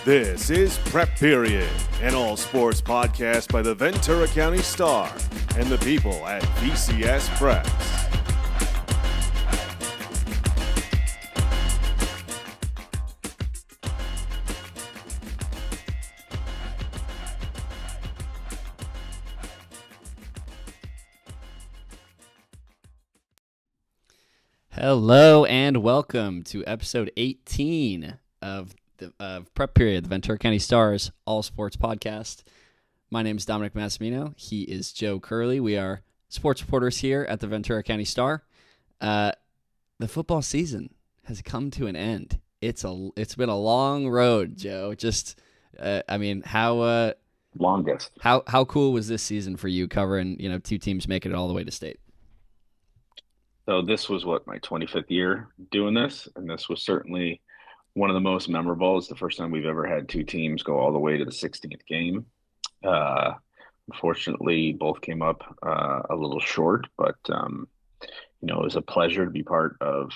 This is Prep Period, an all-sports podcast by the Ventura County Star and the people at VCS Press. Hello and welcome to episode 18 of Prep Period, the Ventura County Star's all-sports podcast. My name is Dominic Massimino. He is Joe Curley. We are sports reporters here at the Ventura County Star. The football season has come to an end. It's been a long road, Joe. Longest. How cool was this season for you, covering two teams making it all the way to state? So this was my 25th year doing this, and this was certainly one of the most memorable. It's the first time we've ever had two teams go all the way to the 16th game. Unfortunately, both came up a little short, but it was a pleasure to be part of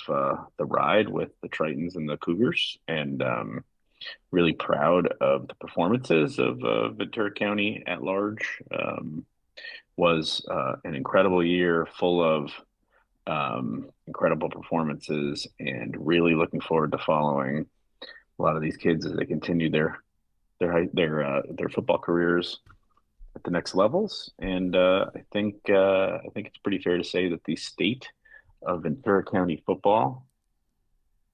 the ride with the Tritons and the Cougars, and really proud of the performances of Ventura County at large. Was an incredible year full of incredible performances, and really looking forward to following a lot of these kids as they continue their football careers at the next levels. And I think it's pretty fair to say that the state of Ventura County football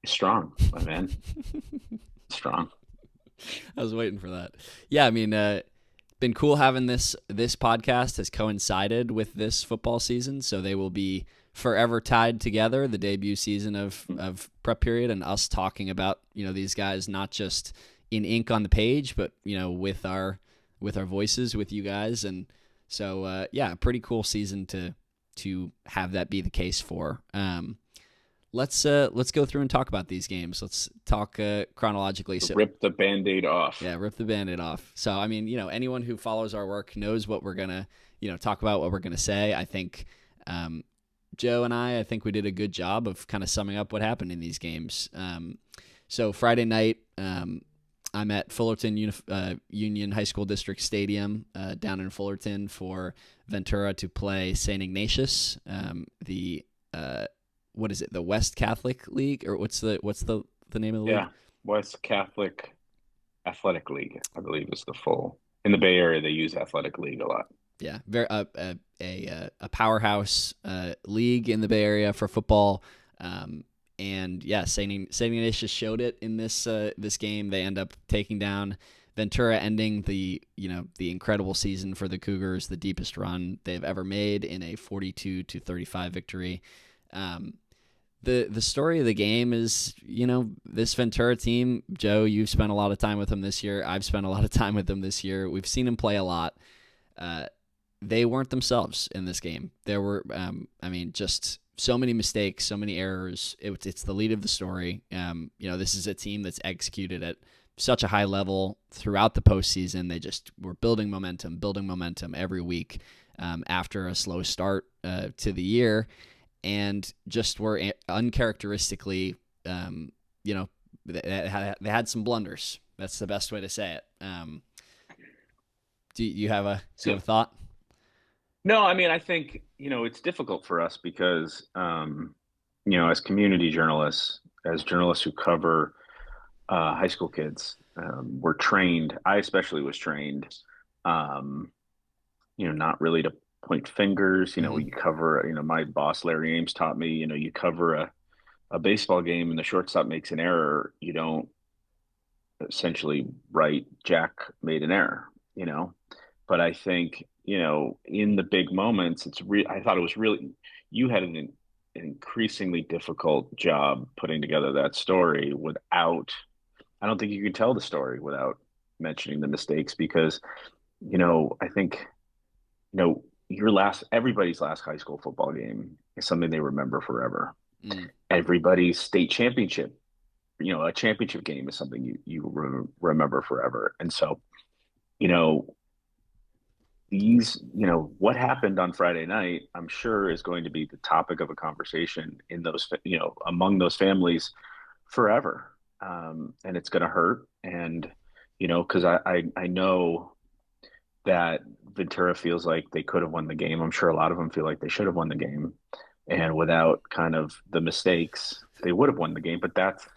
is strong, my man. Strong. I was waiting for that. Yeah, been cool having this podcast has coincided with this football season, so they will be forever tied together, the debut season of Prep Period, and us talking about these guys not just in ink on the page, but with our voices with you guys. And so pretty cool season to have that be the case for. Let's go through and talk about these games. Let's talk chronologically. So rip the Band-Aid off. Yeah, rip the Band-Aid off. So anyone who follows our work knows what we're gonna talk about, what we're gonna say. I think Joe and I think we did a good job of kind of summing up what happened in these games. So Friday night, I'm at Fullerton Union High School District Stadium down in Fullerton for Ventura to play St. Ignatius, the West Catholic League, or what's the name of the league? Yeah, West Catholic Athletic League, I believe, is the full. In the Bay Area, they use Athletic League a lot. Yeah, very a powerhouse league in the Bay Area for football, and yeah, St. Ignatius showed it in this game. They end up taking down Ventura, ending the incredible season for the Cougars, the deepest run they've ever made in a 42-35 victory. The story of the game is this Ventura team. Joe, you've spent a lot of time with them this year. I've spent a lot of time with them this year. We've seen them play a lot. They weren't themselves in this game. There were, just so many mistakes, so many errors. It's the lead of the story. This is a team that's executed at such a high level throughout the postseason. They just were building momentum every week after a slow start to the year, and just were uncharacteristically, they had some blunders. That's the best way to say it. Do you have a thought? No, I think, it's difficult for us because, as community journalists, as journalists who cover high school kids, we're trained. I especially was trained, not really to point fingers. You cover, my boss, Larry Ames, taught me, you cover a baseball game and the shortstop makes an error. You don't essentially write Jack made an error, But I think, in the big moments, I thought it was really, you had an increasingly difficult job putting together that story I don't think you could tell the story without mentioning the mistakes, because, I think, everybody's last high school football game is something they remember forever. Everybody's state championship, a championship game is something you remember forever. And so, what happened on Friday night, I'm sure, is going to be the topic of a conversation in those, among those families forever. And it's going to hurt. And, because I know that Ventura feels like they could have won the game. I'm sure a lot of them feel like they should have won the game. And without kind of the mistakes, they would have won the game. But that's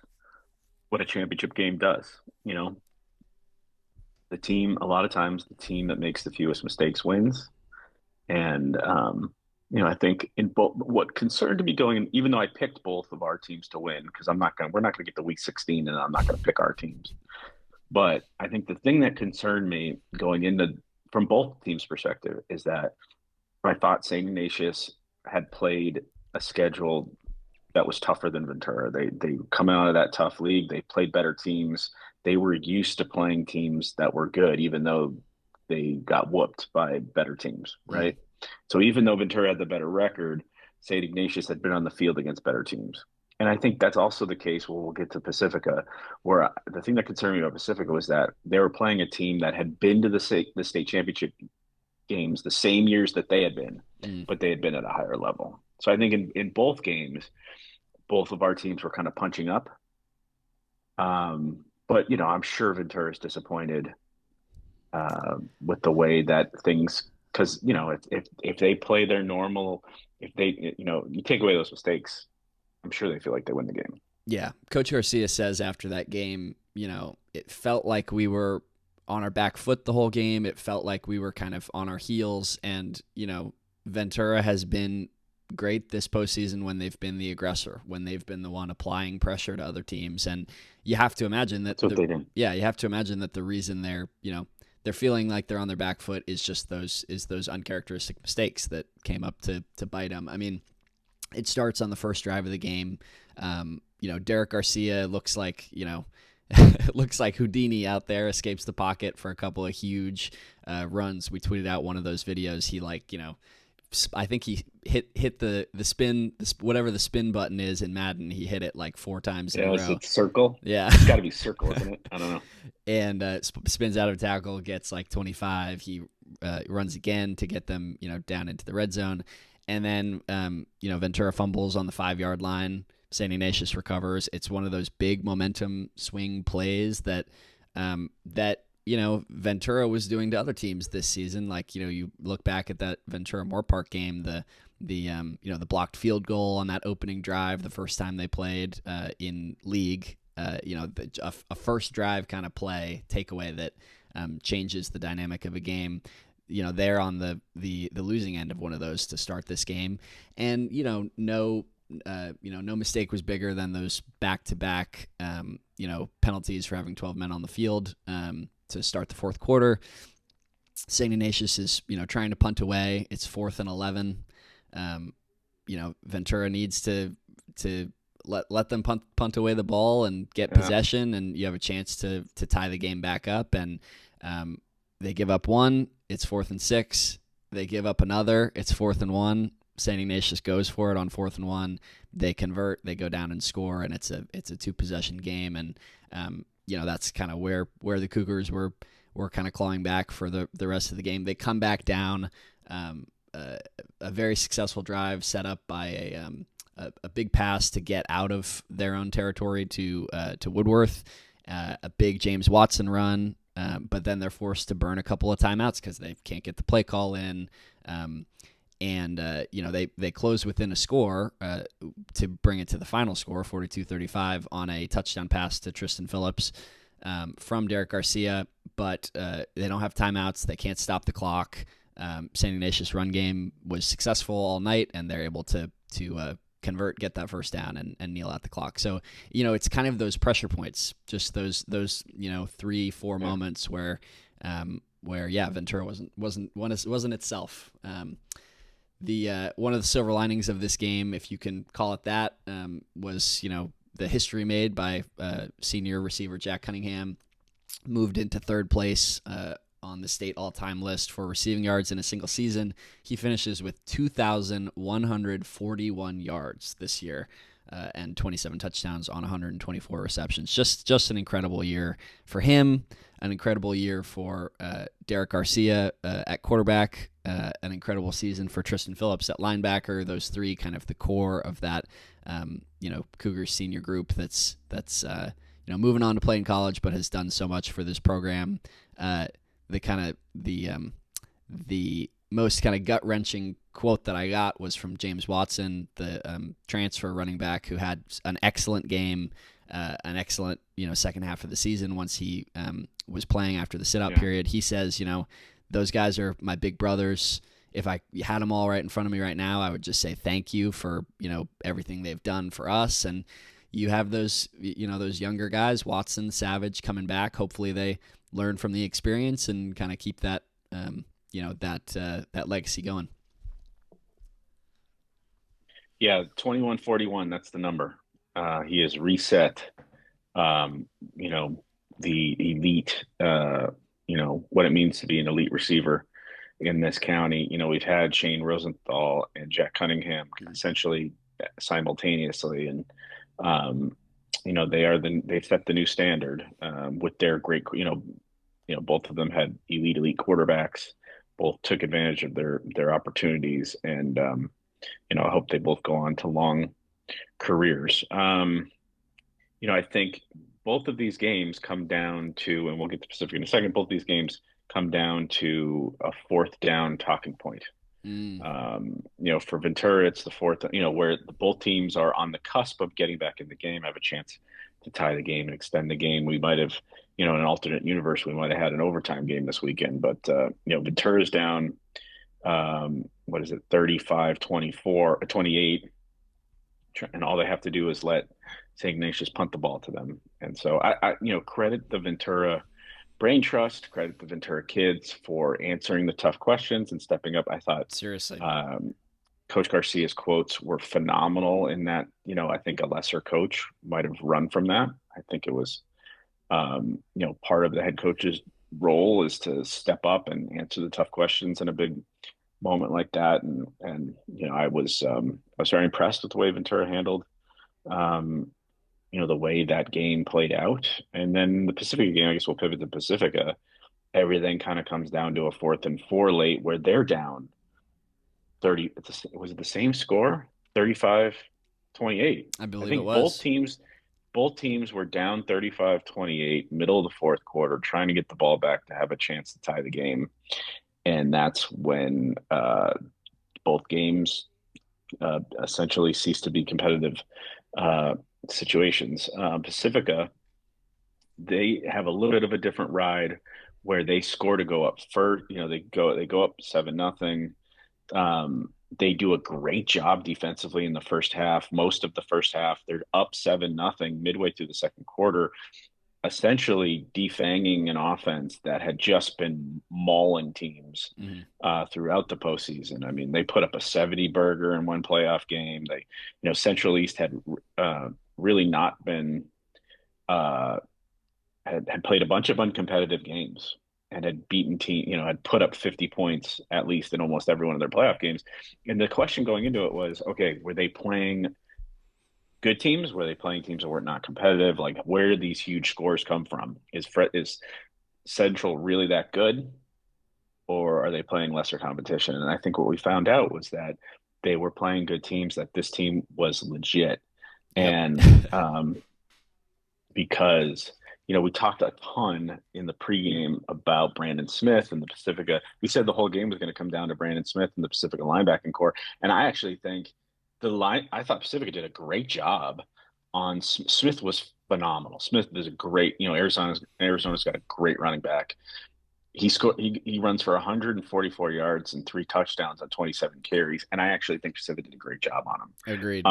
what a championship game does. The team, a lot of times, the team that makes the fewest mistakes wins. And, I think in both, what concerned me going in, even though I picked both of our teams to win, because we're not going to get to week 16 and I'm not going to pick our teams. But I think the thing that concerned me going into from both teams' perspective is that I thought St. Ignatius had played a schedule that was tougher than Ventura. They come out of that tough league. They played better teams. They were used to playing teams that were good, even though they got whooped by better teams, Mm. right? So even though Ventura had the better record, St. Ignatius had been on the field against better teams. And I think that's also the case when we'll get to Pacifica, where the thing that concerned me about Pacifica was that they were playing a team that had been to the state championship games the same years that they had been, Mm. but they had been at a higher level. So I think in both games, both of our teams were kind of punching up. But I'm sure Ventura is disappointed with the way that things, because if they play their normal, if they you take away those mistakes, I'm sure they feel like they win the game. Yeah. Coach Garcia says after that game, it felt like we were on our back foot the whole game. It felt like we were kind of on our heels. And, Ventura has been great this postseason when they've been the aggressor, when they've been the one applying pressure to other teams. And you have to imagine that That's what they did. yeah, you have to imagine that the reason they're feeling like they're on their back foot is just those uncharacteristic mistakes that came up to bite them. I mean, it starts on the first drive of the game. Derek Garcia looks like, looks like Houdini out there, escapes the pocket for a couple of huge runs. We tweeted out one of those videos. He I think he hit the spin, whatever the spin button is in Madden. He hit it like 4 times in a row. It's circle. Yeah. It's got to be circle, isn't it? I don't know. And spins out of tackle, gets like 25. He runs again to get them, down into the red zone. And then, Ventura fumbles on the 5-yard line. St. Ignatius recovers. It's one of those big momentum swing plays that Ventura was doing to other teams this season. Like, you look back at that Ventura Moore Park game, the blocked field goal on that opening drive, the first time they played in league, a first drive kind of play takeaway that changes the dynamic of a game. They're on the losing end of one of those to start this game, and no mistake was bigger than those back-to-back penalties for having 12 men on the field to start the fourth quarter. St. Ignatius is trying to punt away. It's 4th and 11. Ventura needs to let them punt away the ball and get possession, and you have a chance to tie the game back up. And they give up one. It's 4th and 6. They give up another. It's 4th and 1. St. Ignatius goes for it on 4th and 1. They convert. They go down and score, and it's a 2-possession game. And that's kind of where the Cougars were kind of clawing back for the rest of the game. They come back down. A very successful drive set up by a big pass to get out of their own territory to Woodworth. A big James Watson run. But then they're forced to burn a couple of timeouts because they can't get the play call in. They close within a score to bring it to the final score, 42-35, on a touchdown pass to Tristan Phillips from Derek Garcia. But they don't have timeouts. They can't stop the clock. St. Ignatius run game was successful all night, and they're able to convert, get that first down, and kneel out the clock. So, it's kind of those pressure points, just those 3-4 moments where Ventura wasn't itself. The one of the silver linings of this game, if you can call it that, was the history made by senior receiver Jack Cunningham, moved into 3rd place on the state all-time list for receiving yards in a single season. He finishes with 2,141 yards this year and 27 touchdowns on 124 receptions. Just an incredible year for him, an incredible year for Derek Garcia at quarterback, an incredible season for Tristan Phillips at linebacker. Those three kind of the core of that Cougars senior group that's moving on to play in college, but has done so much for this program. The most kind of gut-wrenching quote that I got was from James Watson, the transfer running back, who had an excellent game, an excellent second half of the season once he was playing after the sit-out period. He says, those guys are my big brothers. If I had them all right in front of me right now, I would just say thank you for everything they've done for us. And you have those those younger guys, Watson, Savage, coming back. Hopefully they learn from the experience and kind of keep that that legacy going. Yeah, 2141, that's the number. He has reset, the elite, what it means to be an elite receiver in this county. We've had Shane Rosenthal and Jack Cunningham essentially simultaneously, and they've set the new standard with their great. Both of them had elite quarterbacks. Both took advantage of their opportunities, and I hope they both go on to long careers. I think both of these games come down to, and we'll get to Pacific in a second. Both of these games come down to a fourth down talking point. For Ventura, it's the fourth, where both teams are on the cusp of getting back in the game, have a chance to tie the game and extend the game. We might have, in an alternate universe, we might have had an overtime game this weekend, but, Ventura's down, 35-24, 28, and all they have to do is let St. Ignatius punt the ball to them. And so I credit the Ventura brain trust, credit the Ventura kids for answering the tough questions and stepping up. I thought seriously, Coach Garcia's quotes were phenomenal in that, I think a lesser coach might have run from that. I think it was, part of the head coach's role is to step up and answer the tough questions in a big moment like that. And I was very impressed with the way Ventura handled, the way that game played out. And then the Pacifica game, I guess we'll pivot to Pacifica. Everything kind of comes down to a 4th and 4 late where they're down 30. Was it the same score? 35-28. I believe think it was. Both teams were down 35-28, middle of the fourth quarter, trying to get the ball back to have a chance to tie the game. And that's when both games essentially ceased to be competitive situations. Pacifica, they have a little bit of a different ride where they score to go up first. They go up 7-0. They do a great job defensively in the first half. Most of the first half, they're up 7-0 midway through the second quarter, essentially defanging an offense that had just been mauling teams throughout the postseason. I mean, they put up a 70 burger in one playoff game. They, Central East had really not been had played a bunch of uncompetitive games and had beaten had put up 50 points at least in almost every one of their playoff games. And the question going into it was, okay, were they playing good teams? Were they playing teams that were not competitive? Like, where did these huge scores come from? Is Central really that good, or are they playing lesser competition? And I think what we found out was that they were playing good teams, that this team was legit. Yep. And because we talked a ton in the pregame about Brandon Smith and the Pacifica. We said the whole game was going to come down to Brandon Smith and the Pacifica linebacking core. And I actually think I thought Pacifica did a great job on Smith. Was phenomenal. Smith is a great, Arizona's got a great running back. He runs for 144 yards and 3 touchdowns on 27 carries. And I actually think Pacifica did a great job on him. Agreed.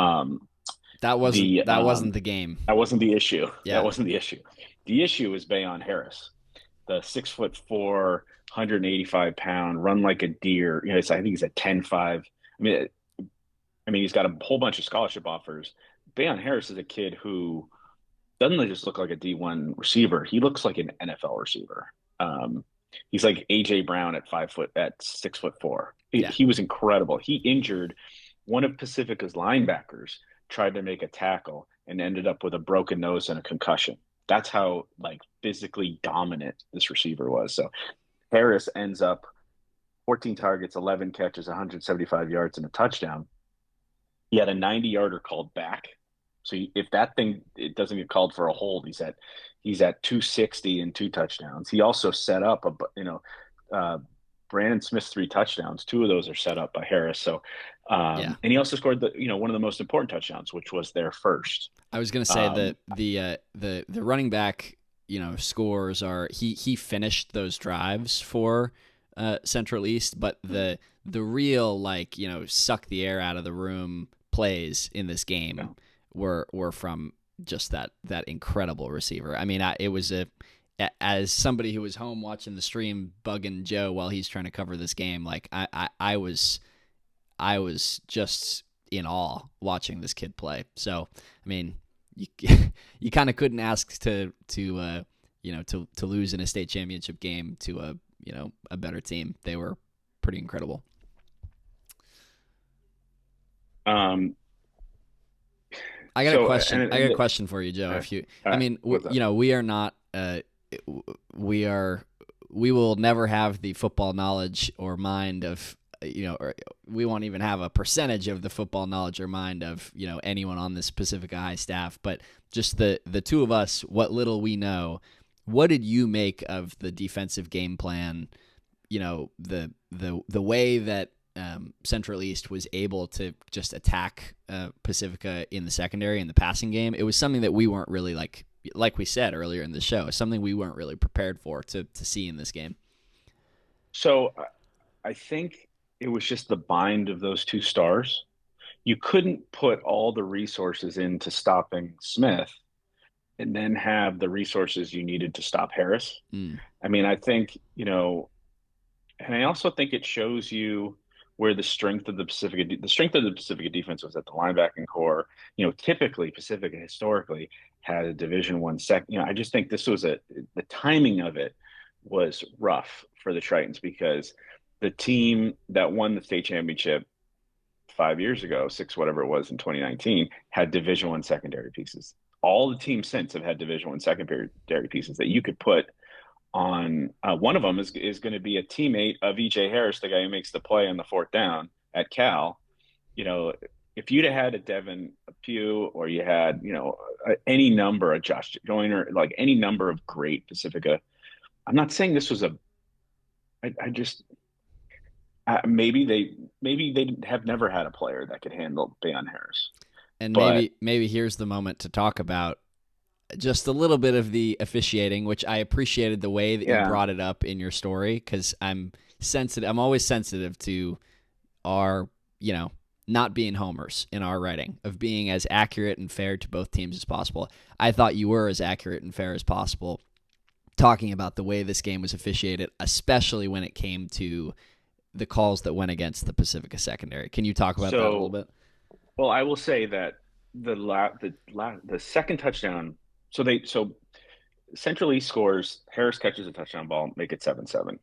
That wasn't the game. That wasn't the issue. Yeah. That wasn't the issue. The issue is Bayon Harris, the 6'4", 185-pound, run like a deer. I think he's a 10.5. I mean, he's got a whole bunch of scholarship offers. Bayon Harris is a kid who doesn't just look like a D1 receiver. He looks like an NFL receiver. He's like AJ Brown at 6'4". He was incredible. He injured one of Pacifica's linebackers, tried to make a tackle, and ended up with a broken nose and a concussion. That's how physically dominant this receiver was. So Harris ends up 14 targets, 11 catches, 175 yards, and a touchdown. He had a 90-yarder called back. So if that thing it doesn't get called for a hold, he's at 260 and 2 touchdowns. He also set up uh, Brandon Smith's 3 touchdowns. 2 of those are set up by Harris. So Yeah. and he also scored one of the most important touchdowns, which was their first. I was going to say that the running back, scores are he finished those drives for Central East, but the real suck the air out of the room plays in this game were from just that incredible receiver. I mean, it was as somebody who was home watching the stream, bugging Joe while he's trying to cover this game, like I was just in awe watching this kid play. So, I mean, you kind of couldn't ask to lose in a state championship game to a better team. They were pretty incredible. I got a question. I got a question for you, Joe. We are not. We will never have the football knowledge or mind of. Or we won't even have a percentage of the football knowledge or mind of anyone on this Pacifica High staff. But just the two of us, what little we know. What did you make of the defensive game plan? The way that Central East was able to just attack Pacifica in the secondary in the passing game. It was something that we weren't really like we said earlier in the show, something we weren't really prepared for to see in this game. So I think it was just the bind of those 2 stars. You couldn't put all the resources into stopping Smith and then have the resources you needed to stop Harris. I mean, I think, and I also think it shows you where the strength of the Pacifica defense was at the linebacking core. Typically Pacifica historically had a Division I second. I just think this was the timing of it was rough for the Tritons because the team that won the state championship 5 years ago, 6, whatever it was in 2019, had Division I secondary pieces. All the teams since have had Division I secondary pieces that you could put on. One of them is going to be a teammate of E.J. Harris, the guy who makes the play on the 4th down at Cal. If you'd have had a Devin Pugh or you had, any number of Josh Joyner, like any number of great Pacifica. I'm not saying this was maybe they have never had a player that could handle Bayon Harris. And maybe here's the moment to talk about just a little bit of the officiating, which I appreciated the way that you brought it up in your story because I'm sensitive. I'm always sensitive to our, not being homers in our writing, of being as accurate and fair to both teams as possible. I thought you were as accurate and fair as possible talking about the way this game was officiated, especially when it came to the calls that went against the Pacifica secondary. Can you talk about that a little bit? Well, I will say that the second touchdown. So Central East scores. Harris catches a touchdown ball, make it 7-7.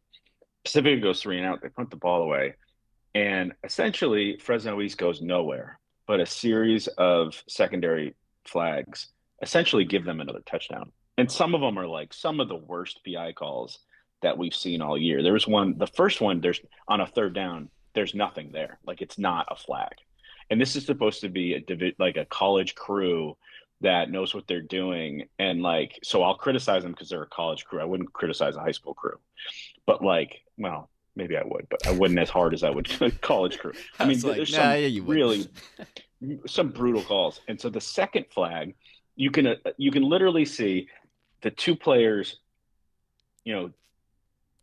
Pacifica goes 3 and out. They punt the ball away, and essentially Fresno East goes nowhere. But a series of secondary flags essentially give them another touchdown. And some of them are like some of the worst PI calls that we've seen all year. There was one, the first one, there's on a 3rd down, there's nothing there. Like it's not a flag. And this is supposed to be a college crew that knows what they're doing. And so I'll criticize them because they're a college crew. I wouldn't criticize a high school crew, but well, maybe I would, but I wouldn't as hard as I would a college crew. I mean, there's some brutal calls. And so the second flag, you can literally see the 2 players,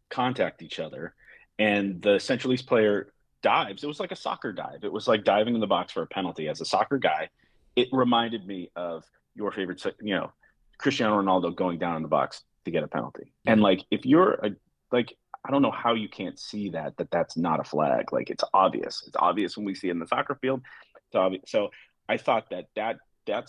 contact each other, and the Central East player dives. It was like a soccer dive. It was like diving in the box for a penalty. As a soccer guy, it reminded me of your favorite, Cristiano Ronaldo going down in the box to get a penalty. And if you're I don't know how you can't see that's not a flag. It's obvious. It's obvious when we see it in the soccer field. It's obvious. So I thought that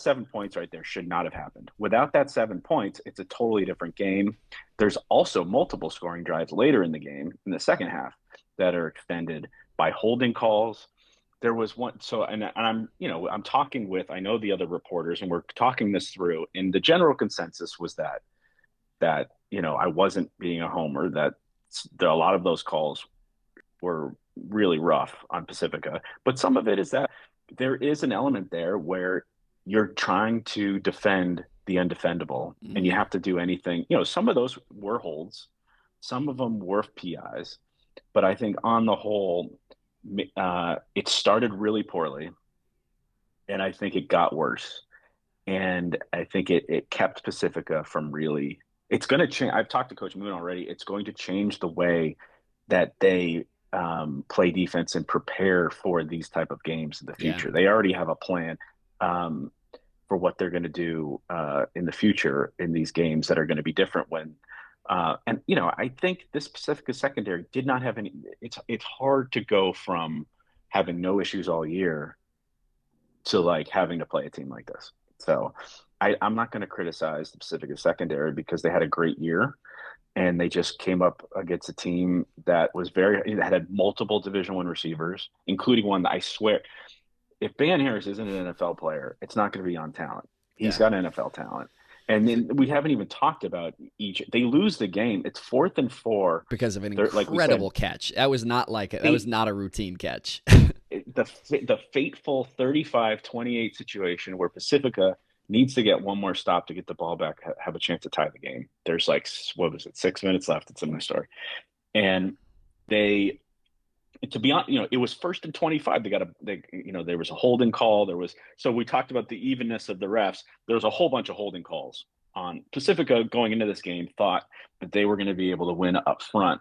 7 points right there should not have happened. Without that 7 points, it's a totally different game. There's also multiple scoring drives later in the game, in the second half, that are extended by holding calls. There was one. So, and I'm talking with, I know the other reporters, and we're talking this through, and the general consensus was that I wasn't being a homer, that a lot of those calls were really rough on Pacifica. But some of it is that there is an element there where you're trying to defend the undefendable, and you Mhm. have to do anything. Some of those were holds, some of them were PIs, but I think on the whole, it started really poorly, and I think it got worse. And I think it kept Pacifica from really. It's going to change. I've talked to Coach Moon already. It's going to change the way that they play defense and prepare for these type of games in the Yeah. future. They already have a plan um, for what they're going to do in the future in these games that are going to be different when. And I think this Pacifica secondary did not have any. It's hard to go from having no issues all year to like having to play a team like this. So I'm not going to criticize the Pacifica secondary because they had a great year and they just came up against a team that was that had multiple Division One receivers, including one that I swear, if Ban Harris isn't an NFL player, it's not going to be on talent. He's Yeah. got NFL talent. And then we haven't even talked about each. They lose the game. It's 4th and 4. Because of an They're like we said, incredible catch. That was not like that was fate, not a routine catch. the fateful 35-28 situation where Pacifica needs to get one more stop to get the ball back, have a chance to tie the game. There's like, what was it, 6 minutes left. It's in my story. And they, to be honest, it was 1st and 25. There was a holding call. So we talked about the evenness of the refs. There was a whole bunch of holding calls on Pacifica going into this game, thought that they were going to be able to win up front.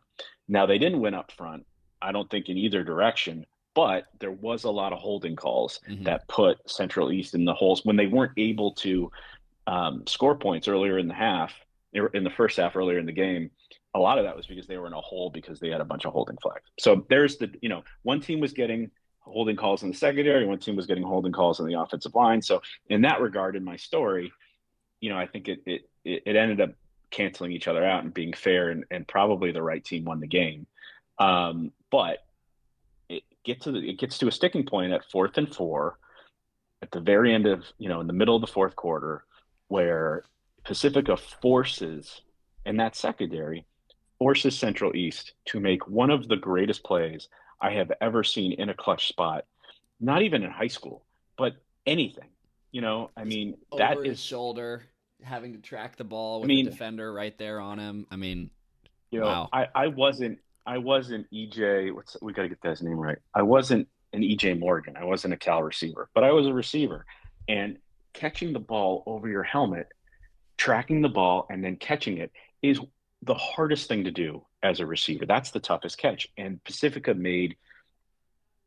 Now they didn't win up front. I don't think in either direction, but there was a lot of holding calls Mhm. that put Central East in the holes when they weren't able to score points earlier in the first half, earlier in the game. A lot of that was because they were in a hole because they had a bunch of holding flags. So there's one team was getting holding calls in the secondary, one team was getting holding calls on the offensive line. So in that regard, in my story, I think it ended up canceling each other out and being fair, and probably the right team won the game. But it gets to a sticking point at 4th and 4 at the very end of, in the middle of the fourth quarter, where Pacifica forces, in that secondary, forces Central East to make one of the greatest plays I have ever seen in a clutch spot, not even in high school, but anything. I Just mean, over his shoulder, having to track the ball I with a mean, defender right there on him. I mean, wow. I wasn't EJ. We got to get that his name right. I wasn't an EJ Morgan. I wasn't a Cal receiver, but I was a receiver, and catching the ball over your helmet, tracking the ball, and then catching it is the hardest thing to do as a receiver. That's the toughest catch. And Pacifica made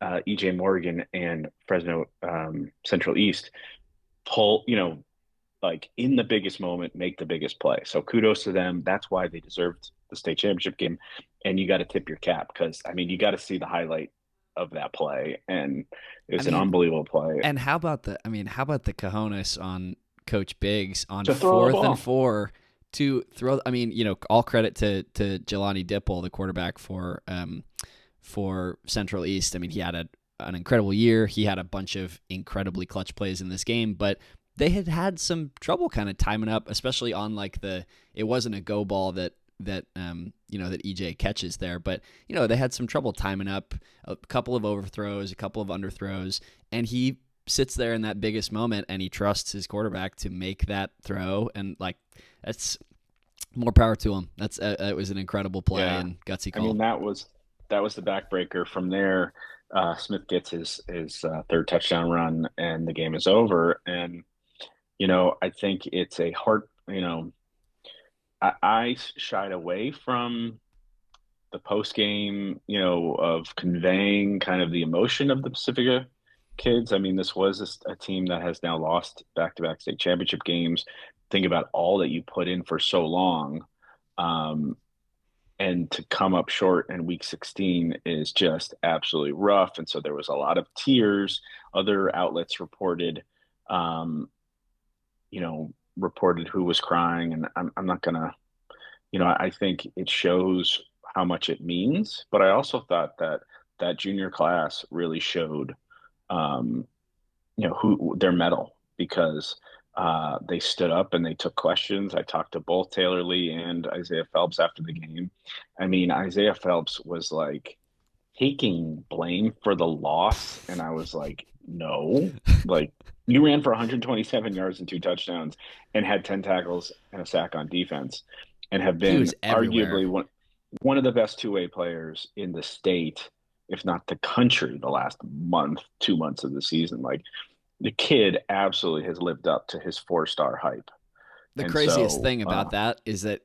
EJ Morgan and Fresno Central East pull, like in the biggest moment, make the biggest play. So kudos to them. That's why they deserved the state championship game. And you got to tip your cap because, I mean, you got to see the highlight of that play. And it I was an mean, unbelievable play and how about the cojones on Coach Biggs on to throw the fourth and ball. four to throw? I mean, all credit to Jelani Dipple, the quarterback for Central East. I mean, he had an incredible year. He had a bunch of incredibly clutch plays in this game, but they had some trouble kind of timing up, especially on like it wasn't a go ball that EJ catches there, but they had some trouble timing up a couple of overthrows, a couple of underthrows, and he sits there in that biggest moment and he trusts his quarterback to make that throw, and like that's more power to him. It was an incredible play Yeah. and gutsy I mean, call. that was the backbreaker. From there, Smith gets his third touchdown run, and the game is over. And I think it's a hard. I shied away from the post game, of conveying kind of the emotion of the Pacifica kids. I mean, this was a team that has now lost back-to-back state championship games. Think about all that you put in for so long. Um, and to come up short in week 16 is just absolutely rough. And so there was a lot of tears. Other outlets um, reported who was crying. And I'm not going to, I think it shows how much it means. But I also thought that junior class really showed, um, who their mettle because they stood up and they took questions. I talked to both Taylor Lee and Isaiah Phelps after the game. I mean, Isaiah Phelps was like taking blame for the loss, and I was like, no, like You ran for 127 yards and 2 touchdowns and had 10 tackles and a sack on defense and have He been was everywhere. arguably one of the best two-way players in the state, if not the country, the last month, 2 months of the season. Like the kid absolutely has lived up to his four-star hype. The And craziest so, thing about that is that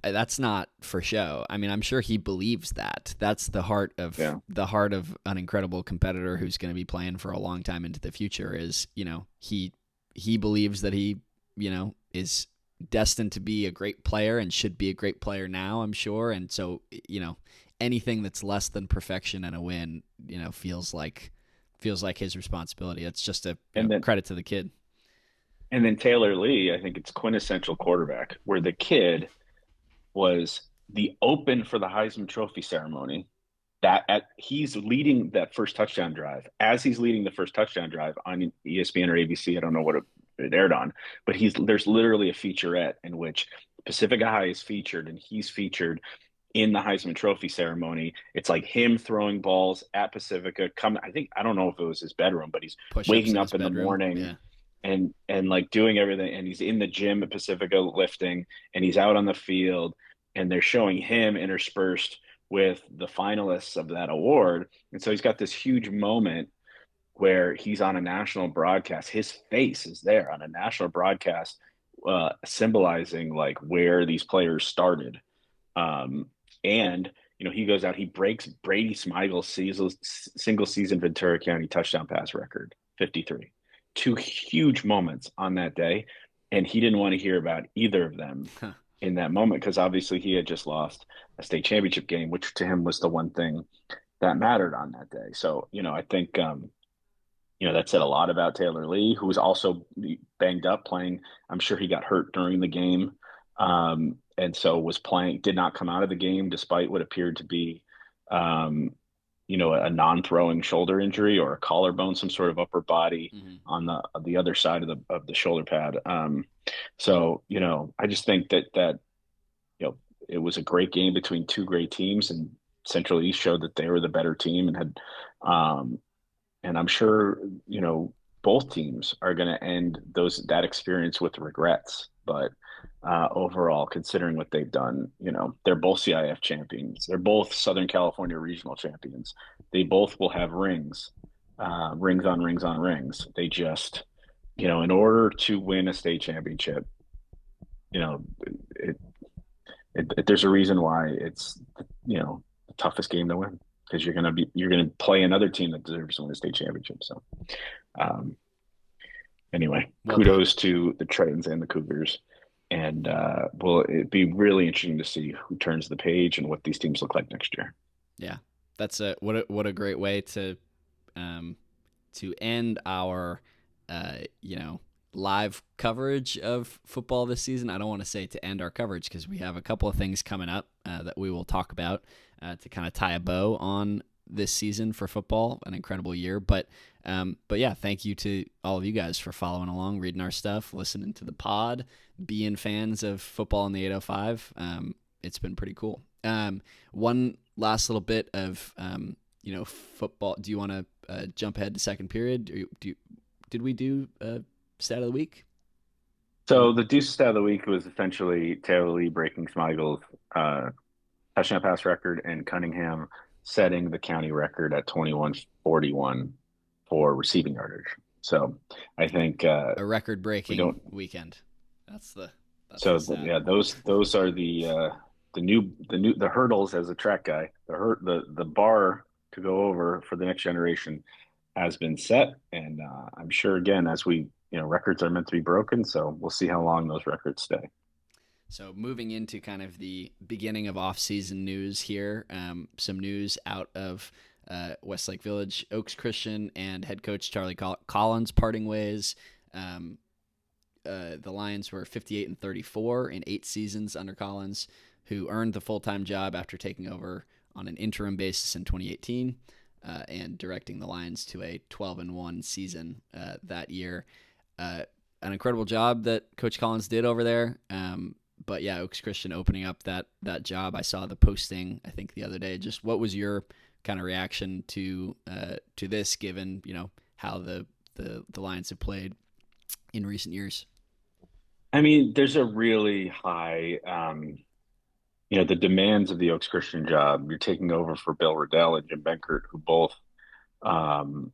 that's not for show. I mean, I'm sure he believes that. That's yeah, the heart of an incredible competitor who's going to be playing for a long time into the future is, he believes that he, is destined to be a great player and should be a great player now, I'm sure. And so, anything that's less than perfection and a win, feels like his responsibility. It's just a and then credit to the kid. and then Taylor Lee, I think it's quintessential quarterback, where the kid was the open for the Heisman Trophy ceremony. He's leading that first touchdown drive. As he's leading the first touchdown drive on ESPN or ABC, I don't know what it aired on, but there's literally a featurette in which Pacifica High is featured, and he's featured in the Heisman Trophy ceremony. It's like him throwing balls at Pacifica. I don't know if it was his bedroom, but he's Push-ups waking in his up in the bedroom. morning Yeah. and like doing everything, and he's in the gym at Pacifica lifting, and he's out on the field, and they're showing him interspersed with the finalists of that award. And so he's got this huge moment where he's on a national broadcast. His face is there on a national broadcast, symbolizing like where these players started. And he goes out, he breaks Brady Smigel's single season Ventura County touchdown pass record, 53. Two huge moments on that day, and he didn't want to hear about either of them Huh. in that moment because obviously he had just lost a state championship game, which to him was the one thing that mattered on that day. So, I think that said a lot about Taylor Lee, who was also banged up playing. I'm sure he got hurt during the game, and so was playing. Did not come out of the game despite what appeared to be, a non-throwing shoulder injury or a collarbone, some sort of upper body Mm-hmm. on the other side of the shoulder pad. So I just think that it was a great game between two great teams, and Central East showed that they were the better team and had. And I'm sure, both teams are going to end that experience with regrets. But overall, considering what they've done, they're both CIF champions. They're both Southern California regional champions. They both will have rings, rings on rings on rings. They just, in order to win a state championship, you know, it, there's a reason why it's, the toughest game to win because you're gonna play another team that deserves to win a state championship. So, um, anyway, Well put. kudos to the Tritons and the Cougars, and will it be really interesting to see who turns the page and what these teams look like next year. Yeah, that's what a great way to end our live coverage of football this season. I don't want to say to end our coverage because we have a couple of things coming up that we will talk about to kind of tie a bow on this season for football. An incredible year, but yeah, thank you to all of you guys for following along, reading our stuff, listening to the pod, being fans of football in the 805. It's been pretty cool. One last little bit of football. Do you want to jump ahead to second period? Did we do stat of the week? So the Deuce stat of the week was essentially Taylor Lee breaking Smigel's touchdown pass record and Cunningham setting the county record at 2141 for receiving yardage. So I think A record-breaking don't. weekend. That's the stat. Yeah, those are the hurdles as a track guy. The bar to go over for the next generation has been set, and I'm sure again as records are meant to be broken, so we'll see how long those records stay. So moving into kind of the beginning of off-season news here, some news out of Westlake Village, Oaks Christian, and head coach Charlie Collins parting ways. The Lions were 58-34 in 8 seasons under Collins, who earned the full-time job after taking over on an interim basis in 2018 and directing the Lions to a 12-1 season that year. An incredible job that Coach Collins did over there. But yeah, Oaks Christian opening up that job. I saw the posting, I think, the other day. Just what was your kind of reaction to this, given how the the Lions have played in recent years. I mean, there's a really high, the demands of the Oaks Christian job. You're taking over for Bill Riddell and Jim Benkert, who both, um,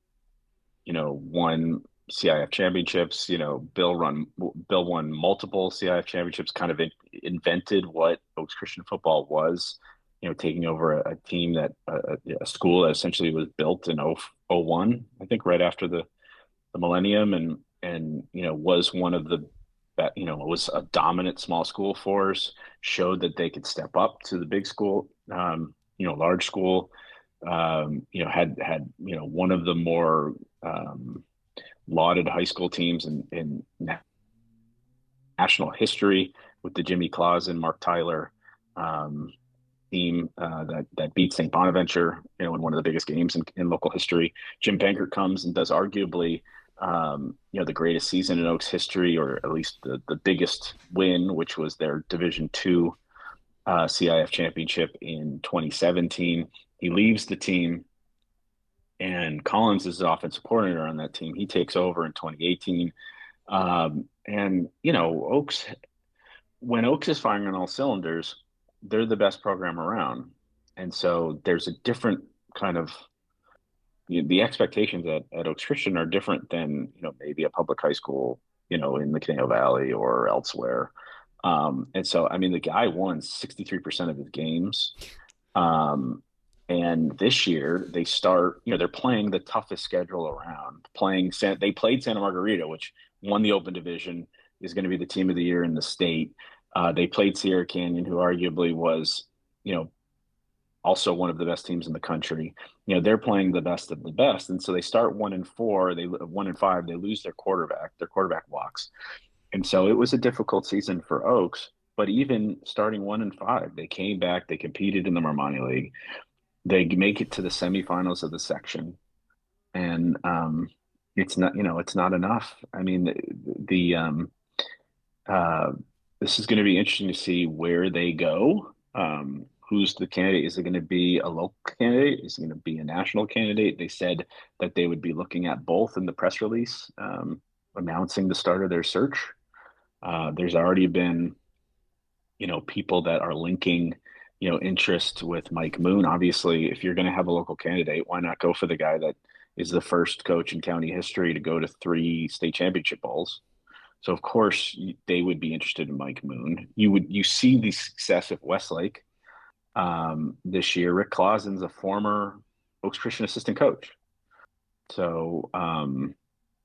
won CIF championships. Bill won multiple CIF championships, kind of invented what Oaks Christian football was. Taking over a team a school that essentially was built in 01, I think, right after the millennium, and was one of the that was a dominant small school force, showed that they could step up to the big school, large school. Had one of the more lauded high school teams in national history with the Jimmy Claus and Mark Tyler team that beat St. Bonaventure, in one of the biggest games in local history. Jim Bankert comes and does arguably the greatest season in Oaks history, or at least the biggest win, which was their Division II CIF championship in 2017. He leaves the team, and Collins is the offensive coordinator on that team. He takes over in 2018. Oaks, when Oaks is firing on all cylinders, they're the best program around. And so there's a different kind of, the expectations at Oaks Christian are different than, maybe a public high school, in the Conejo Valley or elsewhere. And so, I mean, the guy won 63% of his games. And this year they start, they're playing the toughest schedule around. They played Santa Margarita, which won the Open Division, is going to be the team of the year in the state. They played Sierra Canyon, who arguably was, also one of the best teams in the country. They're playing the best of the best, and so they start 1-4. They 1-5. They lose their quarterback. Their quarterback walks, and so it was a difficult season for Oaks. But even starting 1-5, they came back. They competed in the Marmani League. They make it to the semifinals of the section, and it's not enough. I mean, this is going to be interesting to see where they go. Who's the candidate? Is it going to be a local candidate? Is it going to be a national candidate? They said that they would be looking at both in the press release, announcing the start of their search. There's already been, people that are linking, interest with Mike Moon. Obviously, if you're going to have a local candidate, why not go for the guy that is the first coach in county history to go to 3 state championship bowls? So of course they would be interested in Mike Moon. You see the success of Westlake this year. Rick Clausen's a former Oaks Christian assistant coach. So on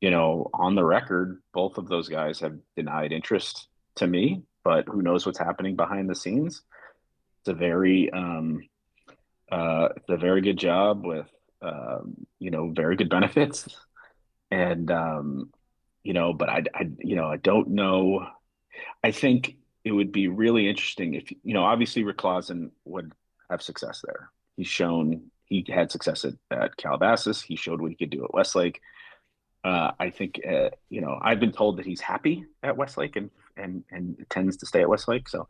the record, both of those guys have denied interest to me, but who knows what's happening behind the scenes. It's a very good job with very good benefits, and but I don't know. I think it would be really interesting if, obviously Rick Clausen would have success there. He's shown he had success at Calabasas. He showed what he could do at Westlake. I think, I've been told that he's happy at Westlake and tends to stay at Westlake. So,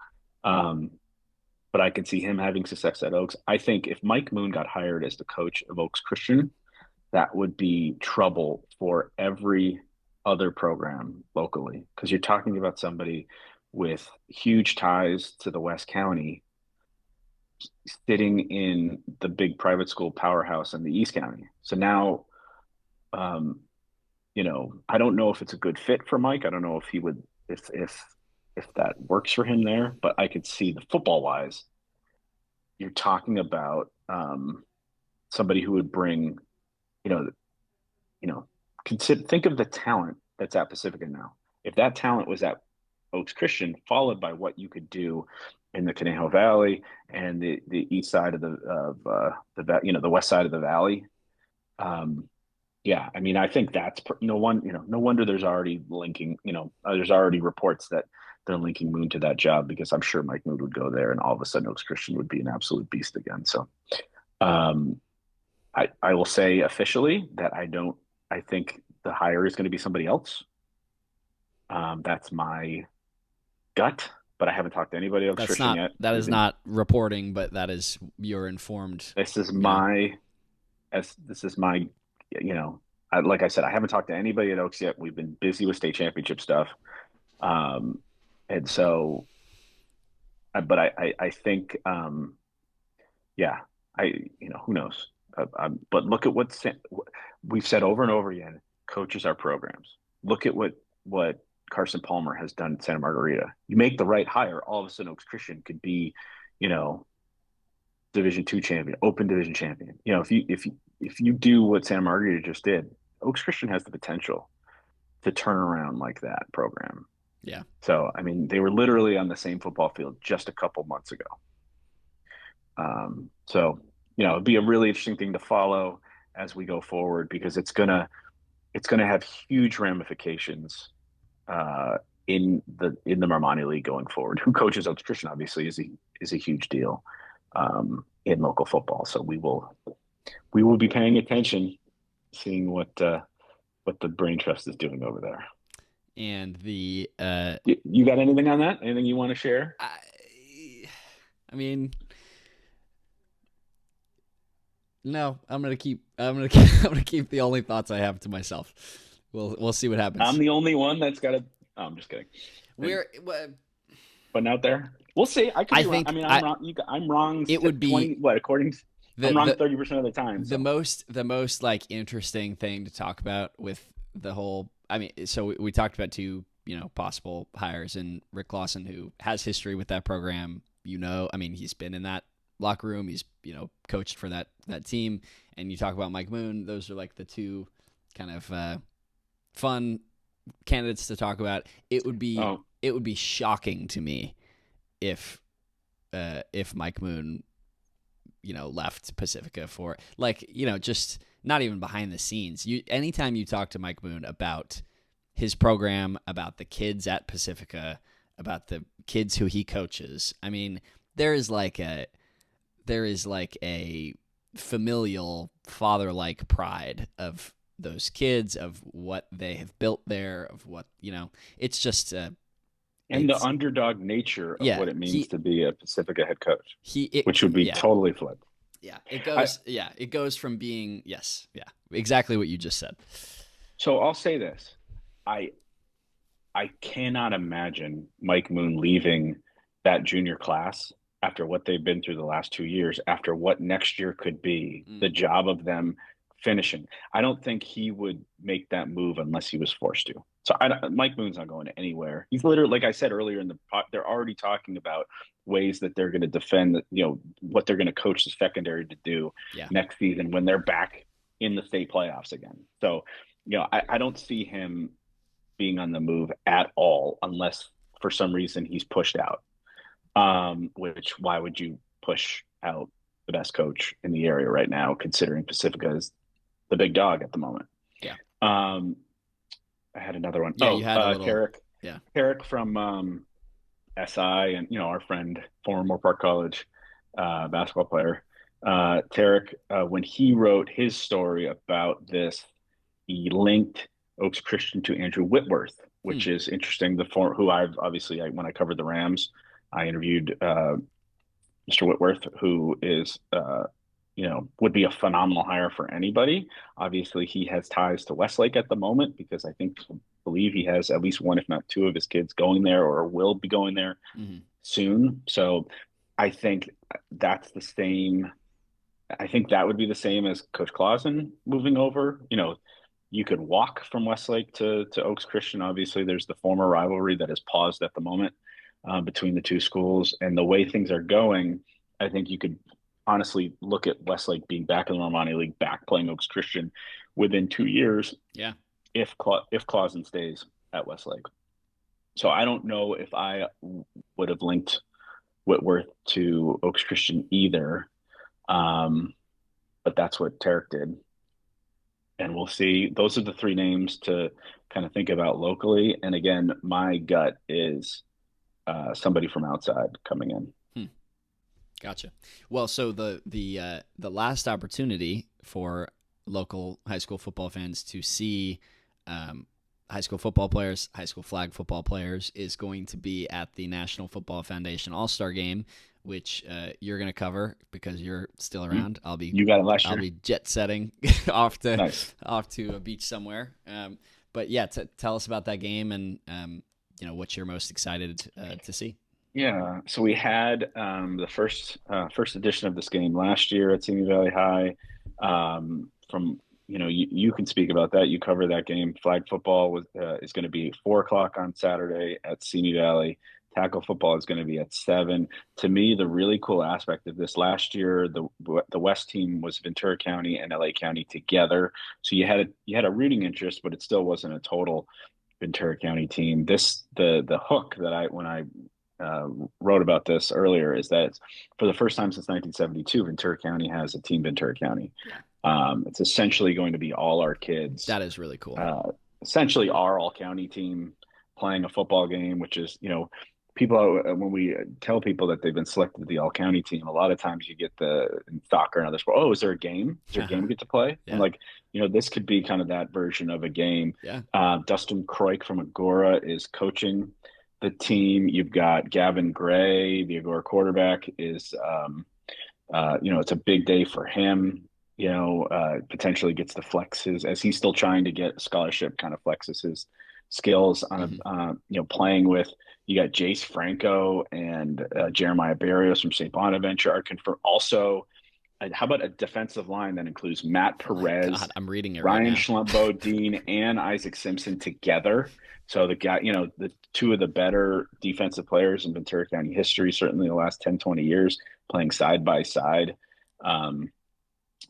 but I could see him having success at Oaks. I think if Mike Moon got hired as the coach of Oaks Christian, that would be trouble for every other program locally, because you're talking about somebody with huge ties to the West County sitting in the big private school powerhouse in the East County. So now, I don't know if it's a good fit for Mike. I don't know if he would, if that works for him there, but I could see the football wise, you're talking about somebody who would bring, think of the talent that's at Pacifica now. If that talent was at Oaks Christian, followed by what you could do in the Conejo Valley and the east side of the west side of the valley. I mean, I think that's no wonder there's already linking, there's already reports that they're linking Moon to that job, because I'm sure Mike Moon would go there and all of a sudden Oaks Christian would be an absolute beast again. So I will say officially that I think the hire is going to be somebody else. That's my gut, but I haven't talked to anybody else yet. That is not reporting, but that is your informed. This is my, like I said, I haven't talked to anybody at Oaks yet. We've been busy with state championship stuff. Um, and so, but I think, yeah, who knows? But look at we've said over and over again, coaches are programs. Look at what Carson Palmer has done at Santa Margarita. You make the right hire, all of a sudden Oaks Christian could be, you know, Division two champion, Open Division champion. You know, if you do what Santa Margarita just did, Oaks Christian has the potential to turn around like that program. Yeah. So, I mean, they were literally on the same football field just a couple months ago. So, it'd be a really interesting thing to follow as we go forward because it's gonna have huge ramifications in the Marmani League going forward. Who coaches Oaks Christian obviously is a huge deal in local football. So we will be paying attention, seeing what the Brain Trust is doing over there. And the you got anything on that? Anything you want to share? I mean, no. I'm gonna keep the only thoughts I have to myself. We'll see what happens. I'm the only one that's got to. Oh, I'm just kidding. Putting out there. We'll see. I could be wrong. I mean, I'm wrong. I'm wrong. It would be according. I'm wrong 30% of the time. So. The most like interesting thing to talk about with the whole. I mean, so we talked about two possible hires, and Rick Lawson, who has history with that program. I mean, he's been in that locker room. He's coached for that team, and you talk about Mike Moon. Those are like the two kind of fun candidates to talk about. It would be shocking to me if Mike Moon left Pacifica for just not even behind the scenes. Anytime you talk to Mike Moon about his program, about the kids at Pacifica, about the kids who he coaches, I mean, there is like a familial father-like pride of those kids, of what they have built there, of what, it's just and the underdog nature of what it means to be a Pacifica head coach, which would be totally flipped. Yeah, it goes from being exactly what you just said. So I'll say this: I cannot imagine Mike Moon leaving that junior class after what they've been through the last 2 years, after what next year could be, the job of them finishing. I don't think he would make that move unless he was forced to. So Mike Moon's not going anywhere. He's literally, like I said earlier in the pod, they're already talking about ways that they're going to defend, what they're going to coach the secondary to do next season when they're back in the state playoffs again. So, I don't see him being on the move at all unless for some reason he's pushed out. Which why would you push out the best coach in the area right now, considering Pacifica is the big dog at the moment? Yeah. I had another one. Yeah, you had a little, Tarek. Yeah. Tarek from SI and, our friend, former Moore Park College basketball player. Tarek, when he wrote his story about this, he linked Oaks Christian to Andrew Whitworth, which is interesting. Who I've obviously, when I covered the Rams, I interviewed Mr. Whitworth, who is, would be a phenomenal hire for anybody. Obviously, he has ties to Westlake at the moment because I believe he has at least one, if not two, of his kids going there or will be going there soon. So I think that's the same. I think that would be the same as Coach Clausen moving over. You could walk from Westlake to Oaks Christian. Obviously, there's the former rivalry that is paused at the moment between the two schools. And the way things are going, I think you could honestly look at Westlake being back in the Romani League, back playing Oaks Christian within 2 years. Yeah. If Clausen stays at Westlake. So I don't know if I would have linked Whitworth to Oaks Christian either. But that's what Tarek did. And we'll see. Those are the three names to kind of think about locally. And again, my gut is somebody from outside coming in. Gotcha. Well, so the last opportunity for local high school football fans to see high school football players, high school flag football players, is going to be at the National Football Foundation All-Star Game, which you're going to cover because you're still around. You got it last year. I'll be jet setting off to a beach somewhere. But yeah, tell us about that game and what you're most excited to see. Yeah, so we had the first edition of this game last year at Simi Valley High. From you can speak about that. You cover that game. Flag football is going to be 4 o'clock on Saturday at Simi Valley. Tackle football is going to be at 7. To me, the really cool aspect of this last year, the West team was Ventura County and LA County together. So you had a rooting interest, but it still wasn't a total Ventura County team. The hook that when I wrote about this earlier is that it's, for the first time since 1972, Ventura County has a team Ventura County. It's essentially going to be all our kids. That is really cool. Essentially our all-county team playing a football game, which is, people, when we tell people that they've been selected to the all-county team, a lot of times you get in soccer and other sport, is there a game? Is there a game we get to play? Yeah. And this could be kind of that version of a game. Yeah. Dustin Croik from Agora is coaching the team. You've got Gavin Gray, the Agora quarterback, is it's a big day for him. Potentially gets to flex as he's still trying to get a scholarship, kind of flexes his skills on playing with. You got Jace Franco and Jeremiah Barrios from St. Bonaventure are confirmed. Also, how about a defensive line that includes Matt Perez, God, I'm reading it Ryan right now. Schlumbo, Dean, and Isaac Simpson together. So the guy, the two of the better defensive players in Ventura County history, certainly the last 10, 20 years, playing side by side.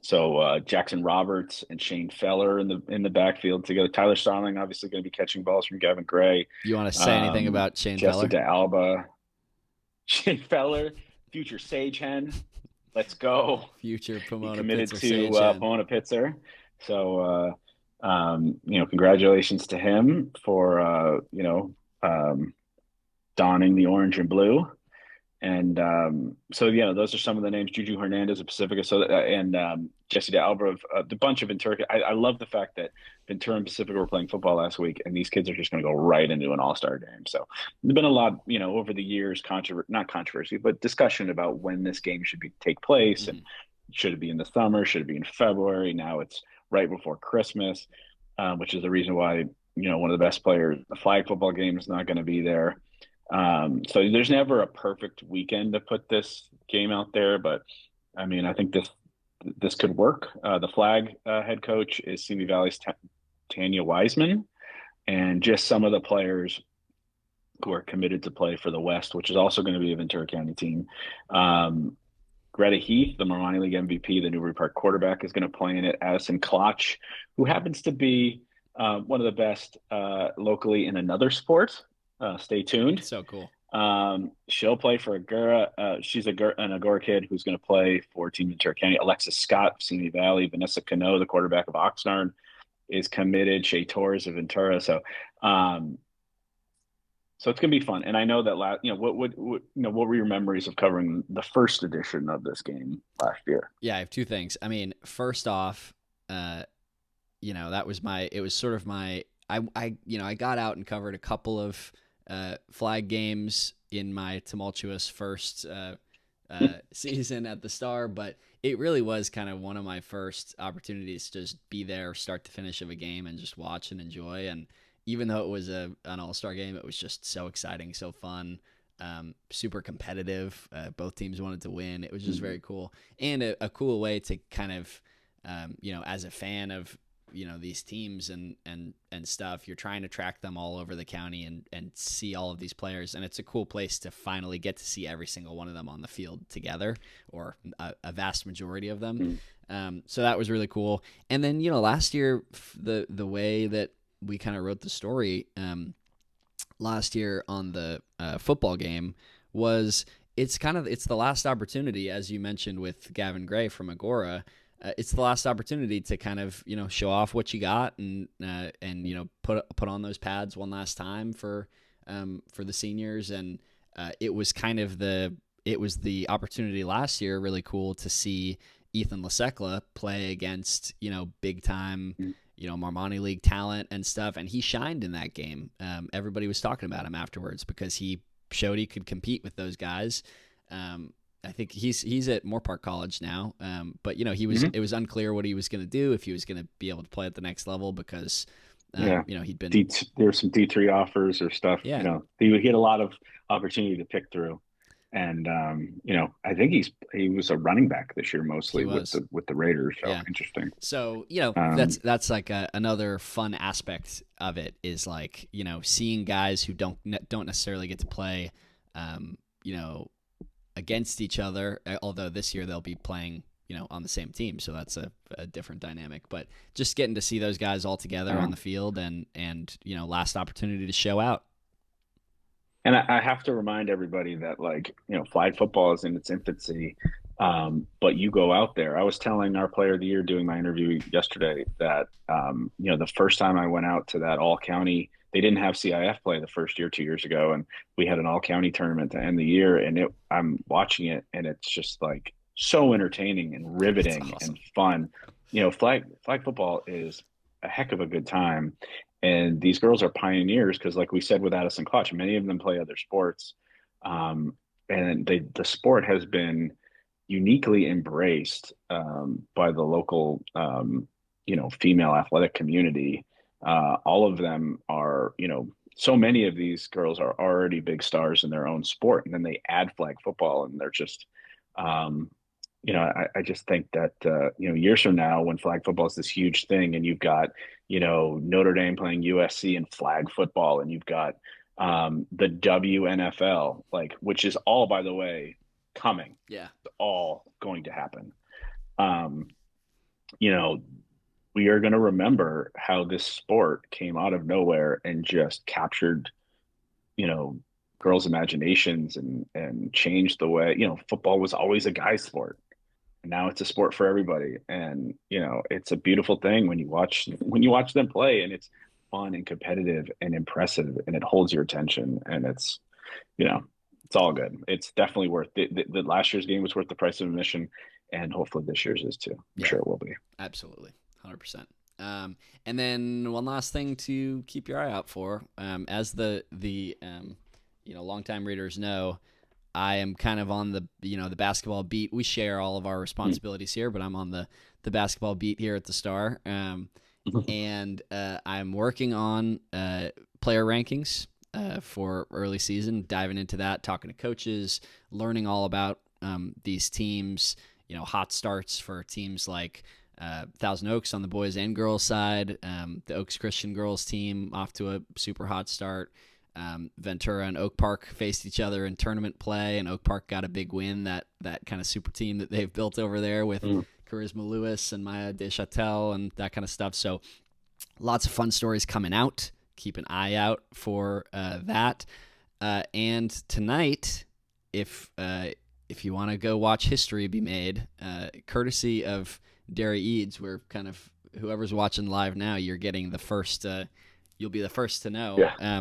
So Jackson Roberts and Shane Feller in the backfield together. Tyler Starling obviously going to be catching balls from Gavin Gray. You want to say anything about Shane Feller? Jessica Alba, Shane Feller, future Sage Hen. Let's go. Future Pomona committed Pitzer, to Pomona Pitzer. So congratulations to him for donning the orange and blue. And those are some of the names. Juju Hernandez of Pacifica, and Jesse DeAlba of the bunch of Ventura. I love the fact that Ventura and Pacifica were playing football last week, and these kids are just going to go right into an all-star game. So there's been a lot, over the years, not controversy, but discussion about when this game should take place, and should it be in the summer, should it be in February? Now it's right before Christmas, which is the reason why one of the best players, the flag football game, is not going to be there. So there's never a perfect weekend to put this game out there, but I mean, I think this could work. The flag head coach is Simi Valley's Tanya Wiseman, and just some of the players who are committed to play for the West, which is also going to be a Ventura County team. Greta Heath, the Marmani League MVP, the Newbury Park quarterback, is going to play in it. Addison Klotch, who happens to be one of the best locally in another sport. Stay tuned. So cool. She'll play for Agora. She's an Agora kid who's going to play for Team Ventura County. Alexis Scott of Simi Valley. Vanessa Cano, the quarterback of Oxnard, is committed. Shay Torres of Ventura. So it's going to be fun. And I know that what were your memories of covering the first edition of this game last year? Yeah, I have two things. I mean, first off, that was I got out and covered a couple of flag games in my tumultuous first season at the Star, but it really was kind of one of my first opportunities to just be there, start to finish of a game, and just watch and enjoy. And even though it was an all-star game, it was just so exciting, so fun, super competitive. Both teams wanted to win. It was just very cool, and a cool way to kind of, as a fan of these teams and stuff, you're trying to track them all over the county and see all of these players, and it's a cool place to finally get to see every single one of them on the field together, or a vast majority of them. So that was really cool. And then last year, the way that we kind of wrote the story last year on the football game was it's the last opportunity, as you mentioned with Gavin Gray from Agora. It's the last opportunity to kind of show off what you got and put on those pads one last time for the seniors, and it was the opportunity last year, really cool to see Ethan Lasekla play against big time Marmani League talent and stuff, and he shined in that game. Everybody was talking about him afterwards because he showed he could compete with those guys. I think he's at Moorpark College now. But he was it was unclear what he was going to do, if he was going to be able to play at the next level, because he'd been there were some D3 offers or stuff. Yeah. He had a lot of opportunity to pick through. And I think he was a running back this year mostly with the Raiders. So interesting. So that's like another fun aspect of it, is like seeing guys who don't necessarily get to play against each other. Although this year they'll be playing on the same team, so that's a different dynamic. But just getting to see those guys all together on the field and last opportunity to show out. And I have to remind everybody that, flag football is in its infancy, but you go out there. I was telling our player of the year doing my interview yesterday that, the first time I went out to that all-county, they didn't have CIF play the first year 2 years ago, and we had an all-county tournament to end the year, and I'm watching it, and it's just so entertaining and riveting and fun. Flag football is a heck of a good time. And these girls are pioneers because, like we said with Addison Clutch, many of them play other sports. And the sport has been uniquely embraced by the local, female athletic community. All of them are, so many of these girls are already big stars in their own sport. And then they add flag football, and they're just, I just think that, years from now, when flag football is this huge thing, and you've got, Notre Dame playing USC in flag football, and you've got the WNFL, which is all, by the way, coming. Yeah. It's all going to happen. We are going to remember how this sport came out of nowhere and just captured, girls' imaginations and changed the way, football was always a guy's sport. And now it's a sport for everybody. And, it's a beautiful thing when you watch them play, and it's fun and competitive and impressive, and it holds your attention, and it's all good. It's definitely worth the last year's game was worth the price of admission, and hopefully this year's is too. I'm sure it will be. Absolutely. 100%. And then one last thing to keep your eye out for, as the longtime readers know, I am kind of on the basketball beat. We share all of our responsibilities here, but I'm on the basketball beat here at the Star. And I'm working on player rankings for early season, diving into that, talking to coaches, learning all about these teams, hot starts for teams like Thousand Oaks on the boys and girls side, the Oaks Christian girls team off to a super hot start. Ventura and Oak Park faced each other in tournament play, and Oak Park got a big win, that kind of super team that they've built over there with Charisma Lewis and Maya Deschâtel and that kind of stuff. So lots of fun stories coming out. Keep an eye out for that. And tonight, if you want to go watch history be made, courtesy of Derry Eads, we're kind of, whoever's watching live now, you're getting the first, you'll be the first to know. Yeah.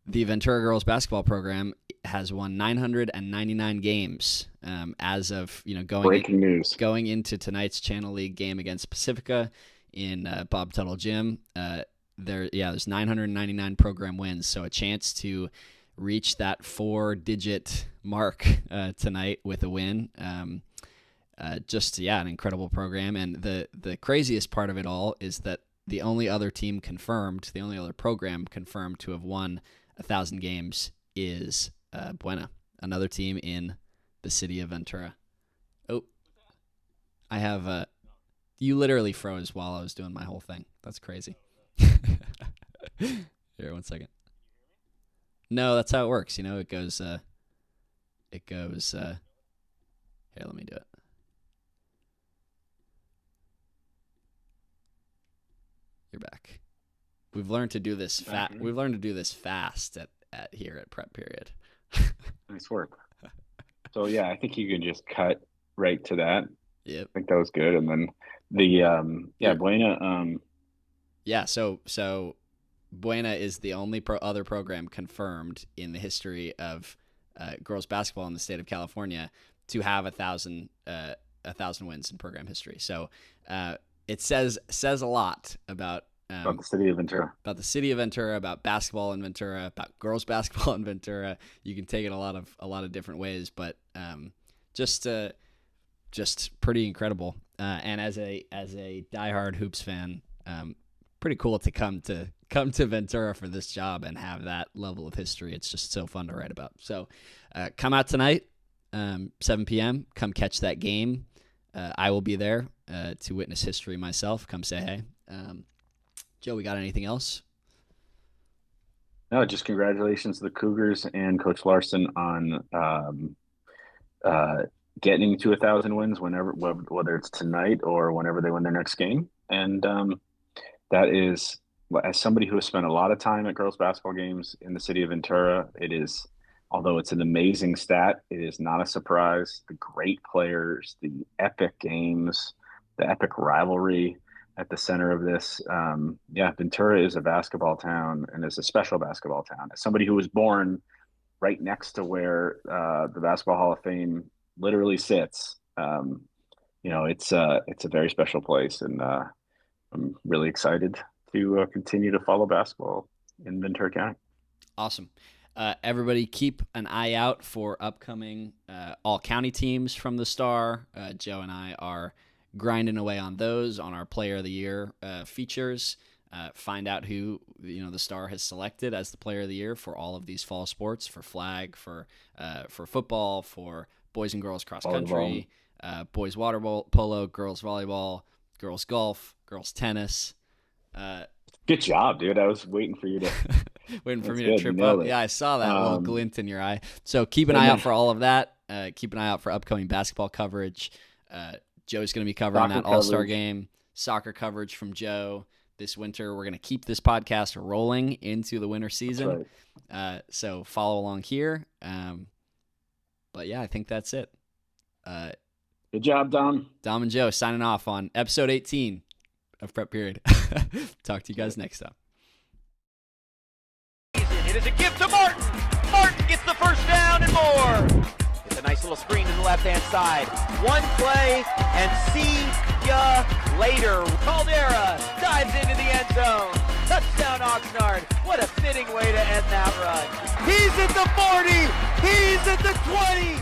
The Ventura girls basketball program has won 999 games as of going into tonight's Channel League game against Pacifica in Bob Tuttle Gym. There's 999 program wins, so a chance to reach that 4-digit mark tonight with a win. An incredible program, and the craziest part of it all is that the only other program confirmed to have won 1,000 games is Buena, another team in the city of Ventura. Oh, I have you literally froze while I was doing my whole thing. That's crazy. Here, 1 second. No, that's how it works. It goes. Here, let me do it. You're back. We've learned to do this We've learned to do this fast at here at prep period. Nice work. So yeah, I think you can just cut right to that. Yep. I think that was good. And then the Buena. So Buena is the only other program confirmed in the history of girls basketball in the state of California to have 1,000 wins in program history. So it says a lot about the city of Ventura. About the city of Ventura, about basketball in Ventura, about girls basketball in Ventura. You can take it a lot of different ways, but just pretty incredible. And as a diehard hoops fan, pretty cool to come to Ventura for this job and have that level of history. It's just so fun to write about. So come out tonight, 7 p.m. Come catch that game. I will be there to witness history myself. Come say hey. Joe, we got anything else? No, just congratulations to the Cougars and Coach Larson on getting to 1,000 wins whether it's tonight or whenever they win their next game. And that is, as somebody who has spent a lot of time at girls basketball games in the city of Ventura, it is, although it's an amazing stat, it is not a surprise. The great players, the epic games, the epic rivalry at the center of this. Ventura is a basketball town and is a special basketball town. As somebody who was born right next to where the Basketball Hall of Fame literally sits, it's a very special place, and I'm really excited to continue to follow basketball in Ventura County. Awesome. Everybody keep an eye out for upcoming all-county teams from the Star. Joe and I are grinding away on those, on our Player of the Year features. Find out who the Star has selected as the Player of the Year for all of these fall sports, for flag, for football, for boys and girls cross country, boys water polo, girls volleyball, girls golf, girls tennis. Good job, dude. I was waiting for you to trip up. Yeah, I saw that little glint in your eye. So keep an eye out for all of that. Keep an eye out for upcoming basketball coverage. Joe's going to be covering that All-Star game. Soccer coverage from Joe this winter. We're going to keep this podcast rolling into the winter season. Right. So follow along here. But yeah, I think that's it. Good job, Dom. Dom and Joe signing off on episode 18 of Prep Period. Talk to you guys next time. It is a gift to Martin. Martin gets the first down and more. It's a nice little screen to the left-hand side. One play, and see ya later. Caldera dives into the end zone. Touchdown, Oxnard. What a fitting way to end that run. He's at the 40. He's at the 20.